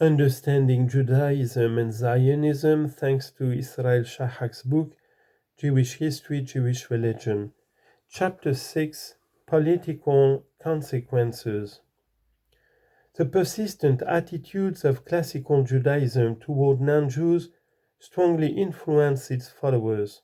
Understanding Judaism and Zionism thanks to Israel SHAHAK's book, Jewish History, Jewish Religion. Chapter 6, Political Consequences. The persistent attitudes of classical Judaism toward non-Jews strongly influence its followers.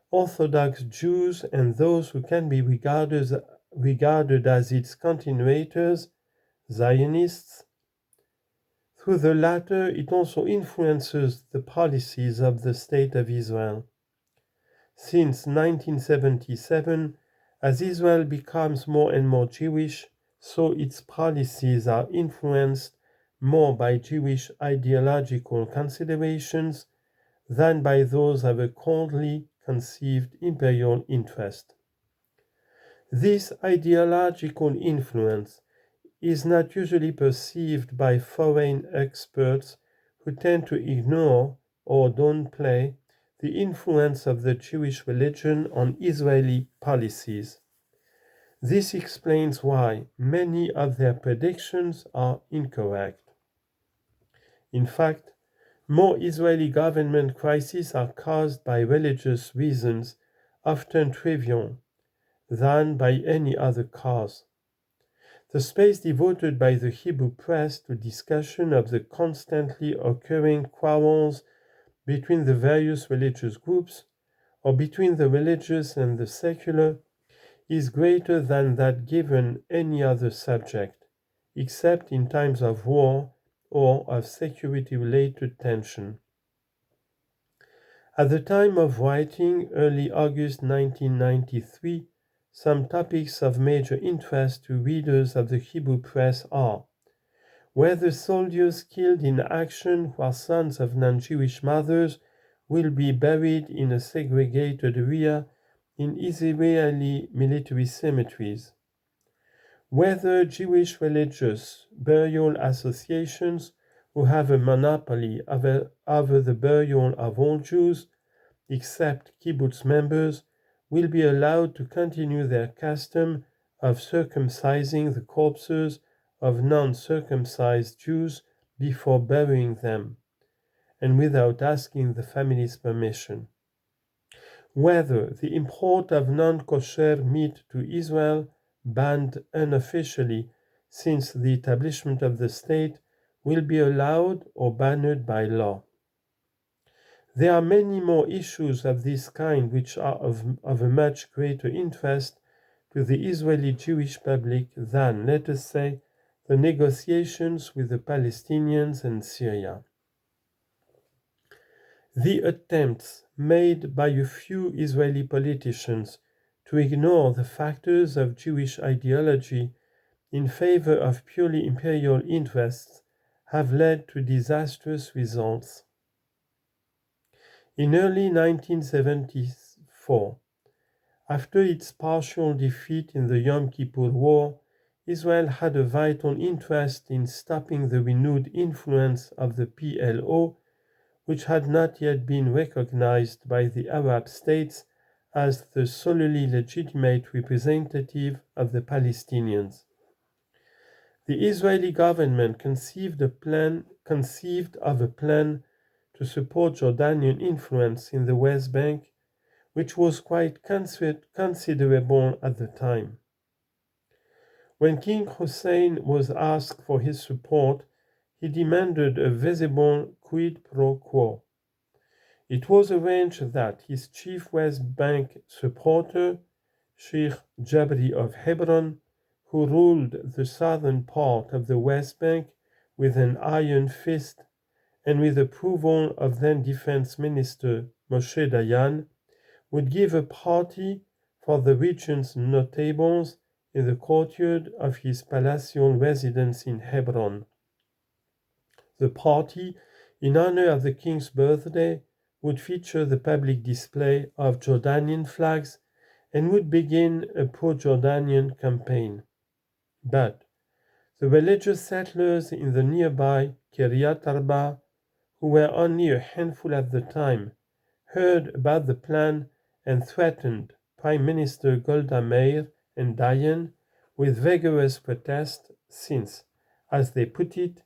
Orthodox Jews and those who can be regarded as its continuators, Zionists. Through the latter, it also influences the policies of the State of Israel. Since 1977, as Israel becomes more and more Jewish, so its policies are influenced more by Jewish ideological considerations than by those of a coldly conceived imperial interest. This ideological influence is not usually perceived by foreign experts who tend to ignore or downplay the influence of the Jewish religion on Israeli policies. This explains why many of their predictions are incorrect. In fact, more Israeli government crises are caused by religious reasons, often trivial, than by any other cause. The space devoted by the Hebrew press to discussion of the constantly occurring quarrels between the various religious groups, or between the religious and the secular, is greater than that given any other subject, except in times of war or of security-related tension. At the time of writing, early August 1993, some topics of major interest to readers of the Hebrew press are whether soldiers killed in action who are sons of non-Jewish mothers will be buried in a segregated area in Israeli military cemeteries, whether Jewish religious burial associations who have a monopoly over the burial of all Jews, except kibbutz members, will be allowed to continue their custom of circumcising the corpses of non-circumcised Jews before burying them, and without asking the family's permission. Whether the import of non-kosher meat to Israel, banned unofficially since the establishment of the state, will be allowed or banned by law. There are many more issues of this kind which are of a much greater interest to the Israeli Jewish public than, let us say, the negotiations with the Palestinians and Syria. The attempts made by a few Israeli politicians to ignore the factors of Jewish ideology in favor of purely imperial interests have led to disastrous results. In early 1974, after its partial defeat in the Yom Kippur War, Israel had a vital interest in stopping the renewed influence of the PLO, which had not yet been recognized by the Arab states as the solely legitimate representative of the Palestinians. The Israeli government conceived of a plan to support Jordanian influence in the West Bank, which was quite considerable at the time. When King Hussein was asked for his support, he demanded a visible quid pro quo. It was arranged that his chief West Bank supporter, Sheikh Jabri of Hebron, who ruled the southern part of the West Bank with an iron fist and with approval of then Defense Minister Moshe Dayan, would give a party for the region's notables in the courtyard of his palatial residence in Hebron. The party, in honor of the king's birthday, would feature the public display of Jordanian flags and would begin a pro-Jordanian campaign. But the religious settlers in the nearby Kiryat Arba, who were only a handful at the time, heard about the plan and threatened Prime Minister Golda Meir and Dayan with vigorous protest since, as they put it,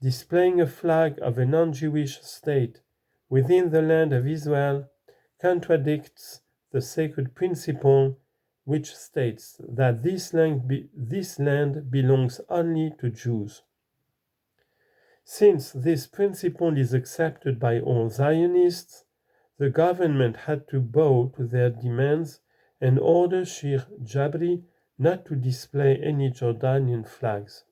displaying a flag of a non-Jewish state within the land of Israel contradicts the sacred principle which states that this land belongs only to Jews. Since this principle is accepted by all Zionists, the government had to bow to their demands and order Sheikh Jabri not to display any Jordanian flags.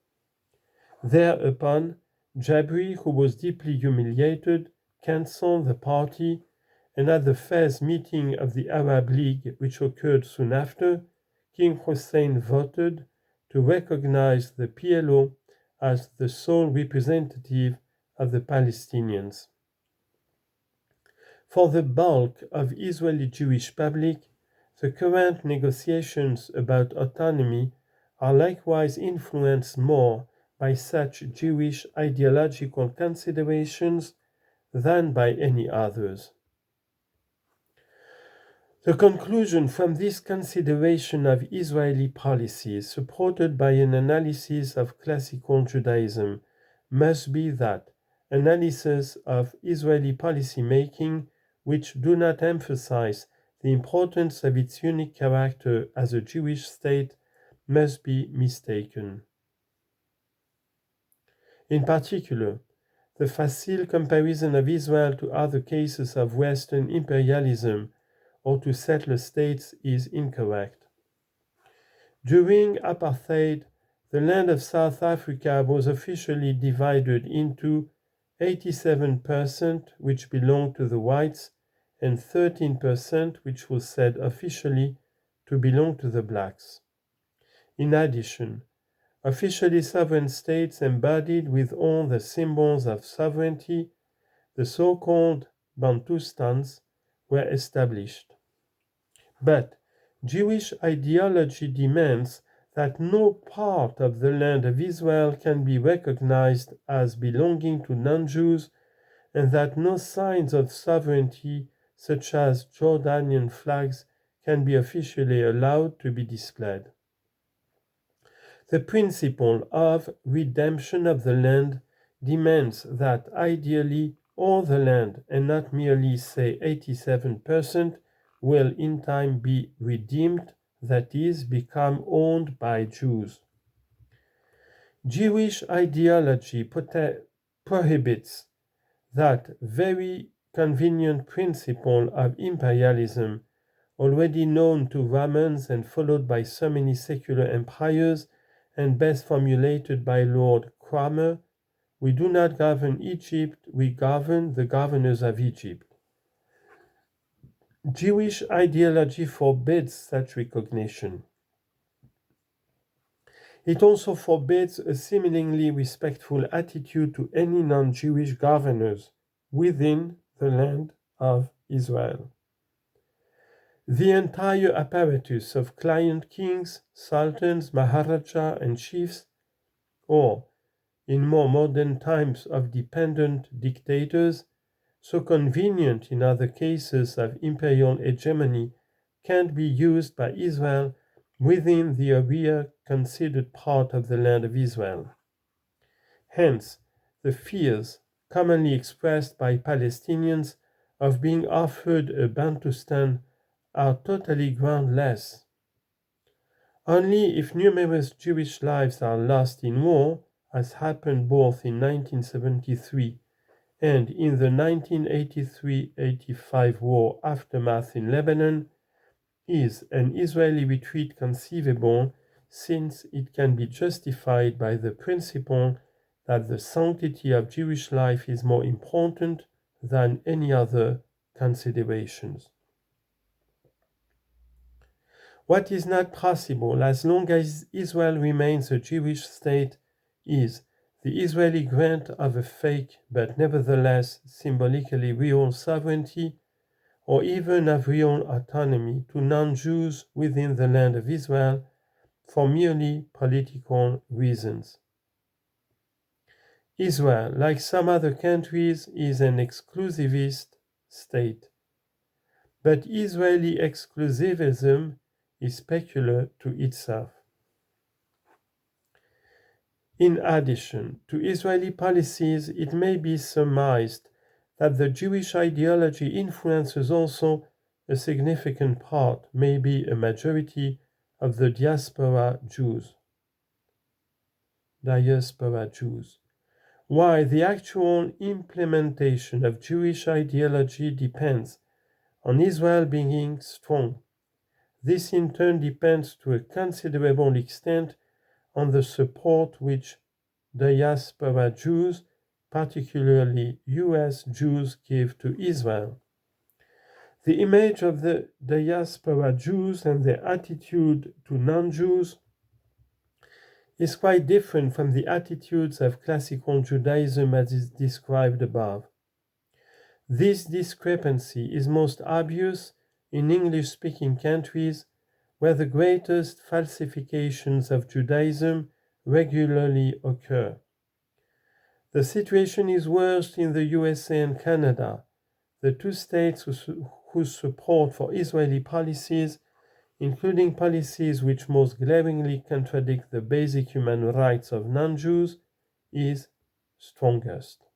Thereupon, Jabri, who was deeply humiliated, cancelled the party, and at the Fez meeting of the Arab League, which occurred soon after, King Hussein voted to recognize the PLO as the sole representative of the Palestinians. For the bulk of Israeli Jewish public, the current negotiations about autonomy are likewise influenced more by such Jewish ideological considerations than by any others. The conclusion from this consideration of Israeli policies, supported by an analysis of classical Judaism, must be that analysis of Israeli policy making which do not emphasize the importance of its unique character as a Jewish state must be mistaken. In particular, the facile comparison of Israel to other cases of Western imperialism or to settler states is incorrect. During apartheid, the land of South Africa was officially divided into 87% which belonged to the whites and 13% which was said officially to belong to the blacks. In addition, officially sovereign states embodied with all the symbols of sovereignty, the so-called Bantustans, were established. But Jewish ideology demands that no part of the land of Israel can be recognized as belonging to non-Jews and that no signs of sovereignty, such as Jordanian flags, can be officially allowed to be displayed. The principle of redemption of the land demands that ideally all the land, and not merely, say, 87%, will in time be redeemed, that is, become owned by Jews. Jewish ideology prohibits that very convenient principle of imperialism, already known to Romans and followed by so many secular empires, and best formulated by Lord Cromer: we do not govern Egypt, we govern the governors of Egypt. Jewish ideology forbids such recognition. It also forbids a seemingly respectful attitude to any non-Jewish governors within the land of Israel. The entire apparatus of client kings, sultans, maharaja, and chiefs, or, in more modern times, of dependent dictators, so convenient in other cases of imperial hegemony, can't be used by Israel within the area considered part of the land of Israel. Hence, the fears commonly expressed by Palestinians of being offered a Bantustan are totally groundless. Only if numerous Jewish lives are lost in war, as happened both in 1973 and in the 1983-85 war aftermath in Lebanon, is an Israeli retreat conceivable, since it can be justified by the principle that the sanctity of Jewish life is more important than any other considerations. What is not possible as long as Israel remains a Jewish state is the Israeli grant of a fake but nevertheless symbolically real sovereignty, or even of real autonomy, to non-Jews within the land of Israel for merely political reasons. Israel, like some other countries, is an exclusivist state. But Israeli exclusivism is peculiar to itself. In addition to Israeli policies, it may be surmised that the Jewish ideology influences also a significant part, maybe a majority, of the diaspora Jews. Why the actual implementation of Jewish ideology depends on Israel being strong. This in turn depends to a considerable extent on the support which diaspora Jews, particularly US Jews, give to Israel. The image of the diaspora Jews and their attitude to non-Jews is quite different from the attitudes of classical Judaism as is described above. This discrepancy is most obvious in English-speaking countries where the greatest falsifications of Judaism regularly occur. The situation is worst in the USA and Canada, the two states whose support for Israeli policies, including policies which most glaringly contradict the basic human rights of non-Jews, is strongest.